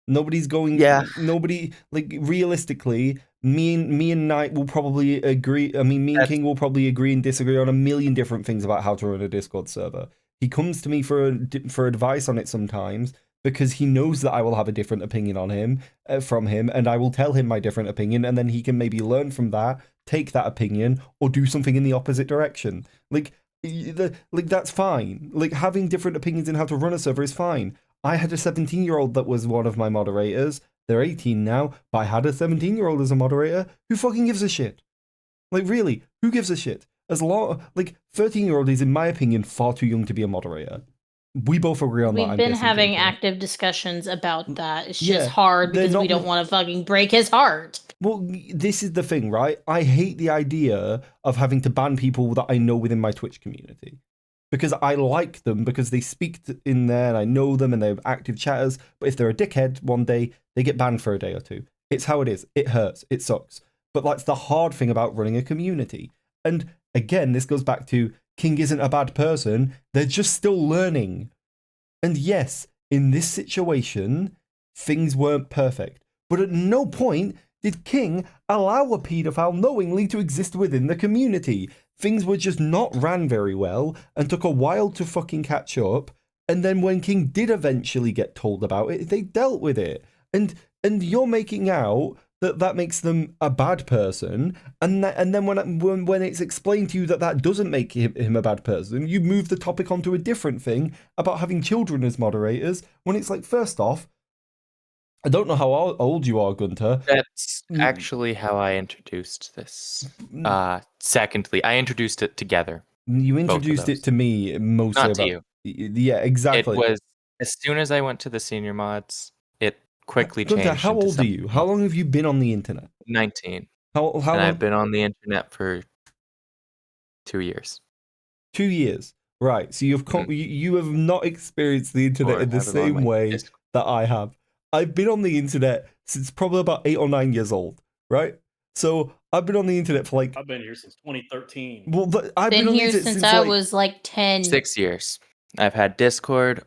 Nobody's going... Yeah. Nobody... Like, realistically, me and Knight will probably agree... I mean, me and King will probably agree and disagree on a million different things about how to run a Discord server. He comes to me for advice on it sometimes, because he knows that I will have a different opinion on him, from him, and I will tell him my different opinion, and then he can maybe learn from that, take that opinion, or do something in the opposite direction. Like that's fine. Like, having different opinions in how to run a server is fine. I had a 17-year-old that was one of my moderators. They're 18 now, but I had a 17-year-old as a moderator. Who fucking gives a shit? Like, really, who gives a shit? As long... Like, 13-year-old is, in my opinion, far too young to be a moderator. We both agree on that. We've been having active discussions about that. It's just hard because we don't want to fucking break his heart. Well, this is the thing, right? I hate the idea of having to ban people that I know within my Twitch community. Because I like them, because they speak in there, and I know them, and they're active chatters. But if they're a dickhead one day, they get banned for a day or two. It's how it is. It hurts. It sucks. But that's the hard thing about running a community. And again, this goes back to... King isn't a bad person, they're just still learning. And yes, in this situation, things weren't perfect. But at no point did King allow a paedophile knowingly to exist within the community. Things were just not ran very well and took a while to fucking catch up. And then when King did eventually get told about it, they dealt with it. And you're making out that makes them a bad person, and then when it's explained to you that doesn't make him a bad person, you move the topic onto a different thing about having children as moderators, when it's like, first off, I don't know how old you are, Gunter. That's actually how I introduced this. Secondly, I introduced it together. You introduced it to me mostly. Not to you. Yeah, exactly. It was, as soon as I went to the senior mods, it quickly changed. Gunter, how old are you? How long have you been on the internet? 19. How and long? I've been on the internet for 2 years. 2 years, right? So you have not experienced the internet in the same way that I have. I've been on the internet since probably about 8 or 9 years old, right? So I've been on the internet for like... I've been here since 2013. Well, I've been here since I was like 10. 6 years. I've had Discord.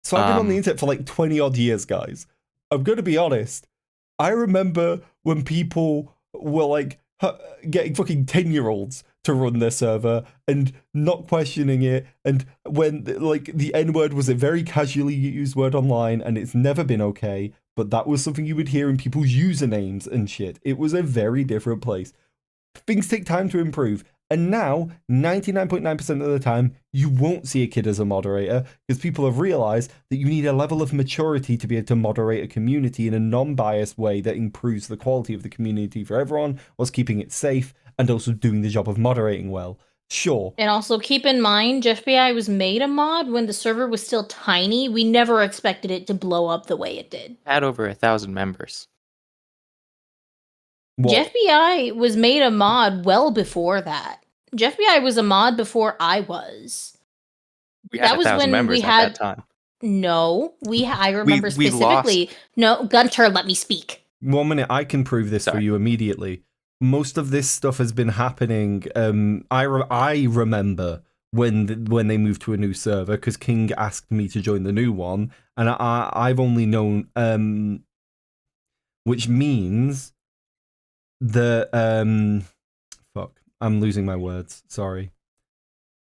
So I've been on the internet for like 20 odd years, guys. I'm going to be honest. I remember when people were like getting fucking 10-year-olds to run their server and not questioning it. And when like the N-word was a very casually used word online and it's never been okay. But that was something you would hear in people's usernames and shit. It was a very different place. Things take time to improve. And now, 99.9% of the time, you won't see a kid as a moderator because people have realized that you need a level of maturity to be able to moderate a community in a non-biased way that improves the quality of the community for everyone, whilst keeping it safe and also doing the job of moderating well. Sure. And also keep in mind, JeffBI was made a mod when the server was still tiny. We never expected it to blow up the way it did. Had over 1,000 members. What? JeffBI was made a mod well before that. JeffBI was a mod before I was. We had That was 1,000 when members we at had that time. No, I remember we specifically. No, Gunter, let me speak. 1 minute, I can prove this for you immediately. Most of this stuff has been happening. I remember when they moved to a new server because King asked me to join the new one, and I've only known which means the fuck, I'm losing my words. Sorry.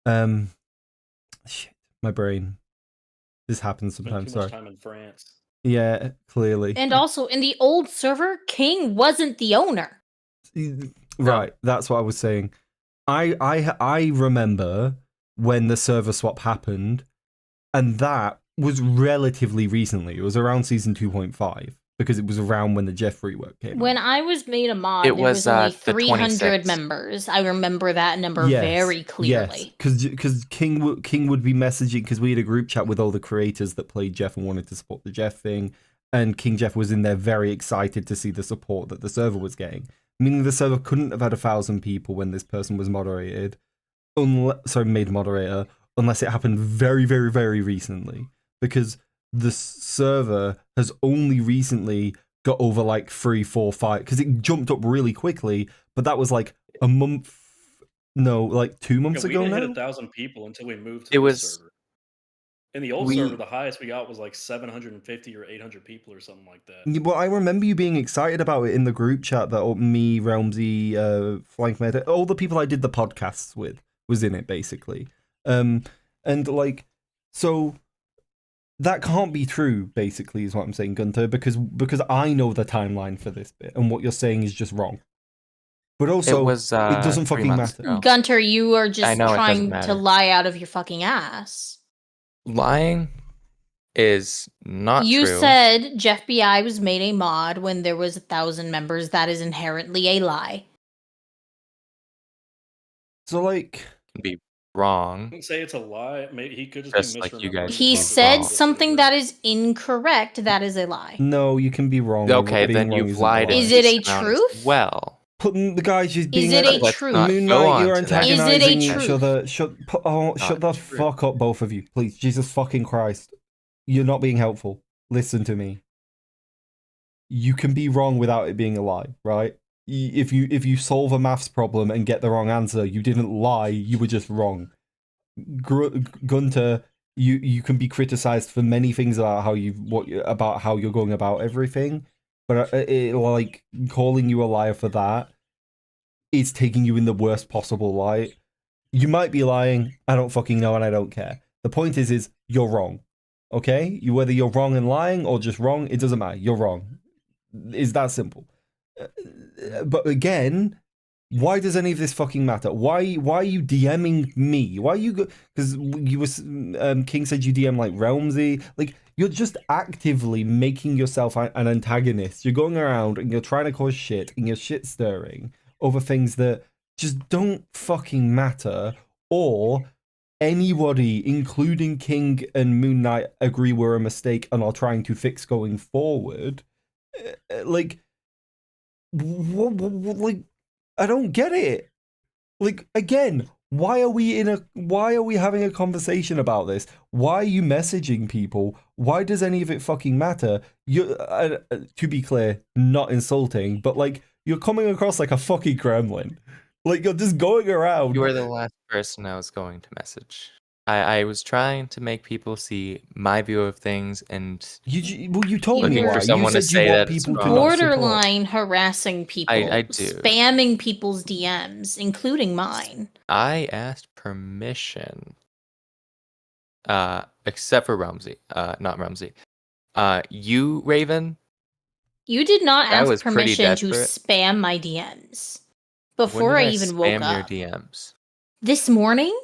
Shit, my brain. This happens sometimes. Spent too much Sorry. time in France. Yeah, clearly. And also, in the old server, King wasn't the owner. Right, that's what I was saying. I remember when the server swap happened, and that was relatively recently. It was around season 2.5 because it was around when the Jeff rework came. When I was made a mod, It there was only the 300 26. members. I remember that number very clearly. Yes, because King would be messaging because we had a group chat with all the creators that played Jeff and wanted to support the Jeff thing, and King Jeff was in there very excited to see the support that the server was getting. Meaning the server couldn't have had 1,000 people when this person was moderated, made moderator, unless it happened very, very, very recently. Because the server has only recently got over like 3, 4, 5, because it jumped up really quickly, but that was like a month, no, like 2 months ago we now? didn't hit 1,000 people until we moved to the server. In the old server, the highest we got was like 750 or 800 people or something like that. Well, I remember you being excited about it in the group chat that me, Realmsy, Flank Med, all the people I did the podcasts with was in it, basically. And like, so that can't be true, basically, is what I'm saying, Gunter, because I know the timeline for this bit, and what you're saying is just wrong. But also, it doesn't fucking matter. Ago. Gunter, you are just trying to to lie out of your fucking ass. Lying is not you true. You said JeffBI was made a mod when there was 1,000 members. That is inherently a lie. So, like... Can be wrong. I wouldn't say it's a lie. Maybe he could just be like you guys. He said something that is incorrect. That is a lie. No, you can be wrong. Okay, then you've lied. Is it a truth? Well... Putting the guys just being... Is it a truth? MoonKnight, you're antagonizing each other. Shut the true. fuck up, both of you. Please, Jesus fucking Christ. You're not being helpful. Listen to me. You can be wrong without it being a lie, right? If you solve a maths problem and get the wrong answer, you didn't lie, you were just wrong. Gunter, you can be criticized for many things about how you're going about everything, but like calling you a liar for that is taking you in the worst possible light. You might be lying, I don't fucking know, and I don't care. The point is you're wrong. Okay? Whether you're wrong and lying or just wrong, it doesn't matter. You're wrong. It's that simple. But again, why does any of this fucking matter? Why are you DMing me? Why are you because you was King said you DM like Realmsy, like you're just actively making yourself an antagonist. You're going around and you're trying to cause shit and you're shit stirring over things that just don't fucking matter, or anybody, including King and MoonKnight, agree were a mistake and are trying to fix going forward. Like, I don't get it. Like, again, why are we having a conversation about this? Why are you messaging people? Why does any of it fucking matter? You, to be clear, not insulting, but like you're coming across like a fucking gremlin. Like you're just going around. You were the last person I was going to message. I was trying to make people see my view of things and You told me looking why. for someone You to said say you want that it's people to wrong. not support. Borderline harassing people, I do. spamming people's DMs, including mine. I asked permission. Except for Rumsey. Not Rumsey. You, Raven, You did not That ask was pretty permission to desperate. spam my DMs when before did I even woke spam your up. DMs? This morning?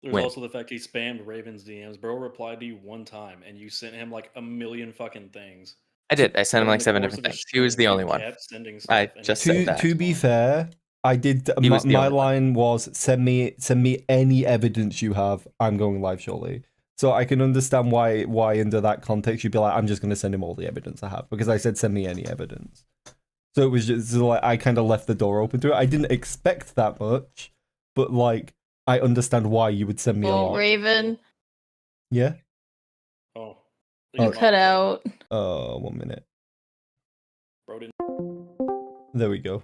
There's When? also the fact he spammed Raven's DMs. Bro replied to you one time, and you sent him like a million fucking things. I did. I sent him During like the 7 course different of a things. He was stream, the only one. kept sending I stuff, and just he said To that. to be fair, I did. He was the My only one. line was send me any evidence you have. I'm going live shortly. So I can understand why under that context you'd be like, I'm just going to send him all the evidence I have, because I said send me any evidence. So it was just like I kind of left the door open to it. I didn't expect that much, but like I understand why you would send me a Oh, lot. Raven, Yeah. Oh, Oh. you cut out. 1 minute. Bro didn't. There we go.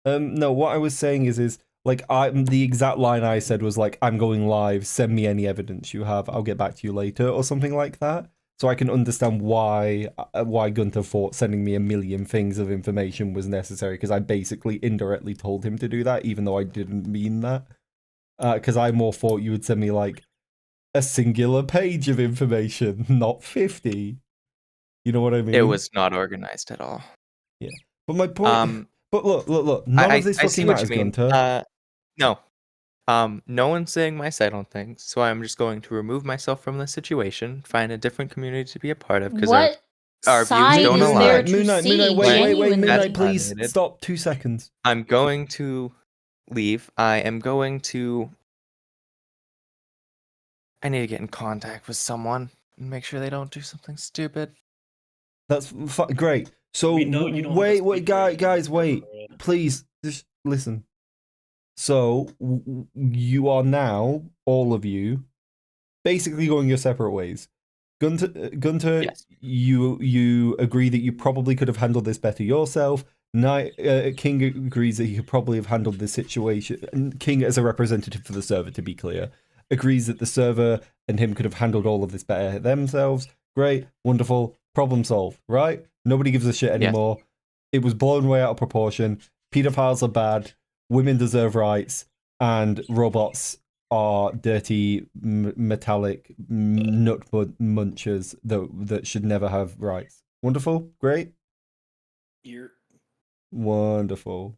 No, what I was saying is like the exact line I said was like, I'm going live, send me any evidence you have, I'll get back to you later, or something like that. So I can understand why Gunter thought sending me a million things of information was necessary, because I basically indirectly told him to do that, even though I didn't mean that. Because I more thought you would send me like a singular page of information, not 50. You know what I mean? It was not organized at all. Yeah. But my point... But look. None of this fucking matters, Gunter. No. No one's saying my side on things, so I'm just going to remove myself from the situation, find a different community to be a part of, because What our views side don't is align. there to Moonlight, see? wait, Genuinely? Moonlight, please Validated. stop 2 seconds. I'm going to leave. I need to get in contact with someone and make sure they don't do something stupid. That's great. So We know you don't have a wait, speak guys, ratio, wait. bro. Please, just listen. So you are now, all of you, basically going your separate ways. Gunter, Yes. you agree that you probably could have handled this better yourself. King agrees that he could probably have handled this situation. And King, as a representative for the server, to be clear, agrees that the server and him could have handled all of this better themselves. Great, wonderful, problem solved, right? Nobody gives a shit anymore. Yes. It was blown way out of proportion. Pedophiles are bad. Women deserve rights, and robots are dirty, metallic nut munchers that should never have rights. Wonderful, great. You're wonderful.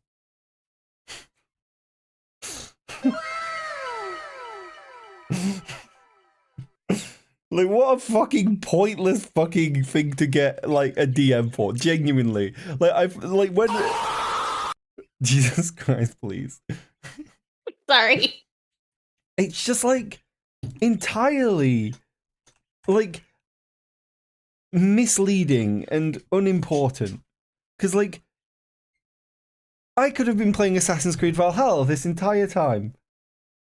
Like, what a fucking pointless fucking thing to get like a DM for. Genuinely, like when. Jesus Christ, please. Sorry. It's just like entirely like misleading and unimportant. Because like I could have been playing Assassin's Creed Valhalla this entire time,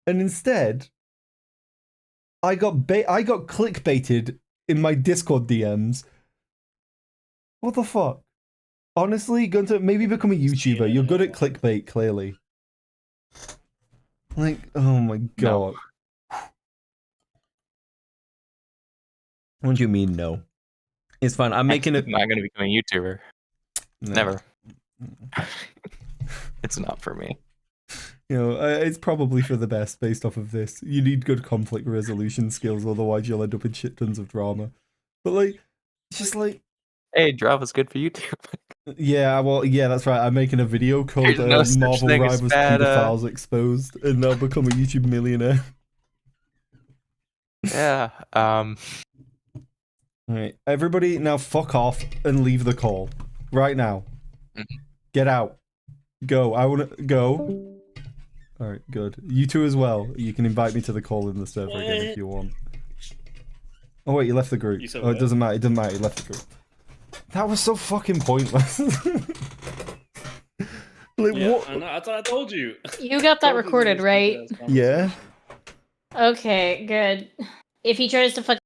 and instead I got clickbaited in my Discord DMs. What the fuck? Honestly, Gunter, maybe become a YouTuber. You're good at clickbait, clearly. Like, oh my god. No. What do you mean, no? It's fine. I'm making it. I'm not going to become a YouTuber. No. Never. It's not for me. You know, it's probably for the best based off of this. You need good conflict resolution skills, otherwise you'll end up in shit tons of drama. But like, it's just like, hey, drama's good for YouTube. Yeah, well, yeah, that's right. I'm making a video called no Marvel Rivals bad, Pedophiles Exposed, and I'll become a YouTube millionaire. Yeah. Alright, everybody now fuck off and leave the call. Right now. Mm-hmm. Get out. Go. I want to go. Alright, good. You two as well. You can invite me to the call in the server again if you want. Oh wait, you left the group. Oh, it doesn't matter. It doesn't matter. You left the group. That was so fucking pointless. Like, yeah, what? I thought I told you. You got that recorded, right? Yeah. Okay, good. If he tries to fuck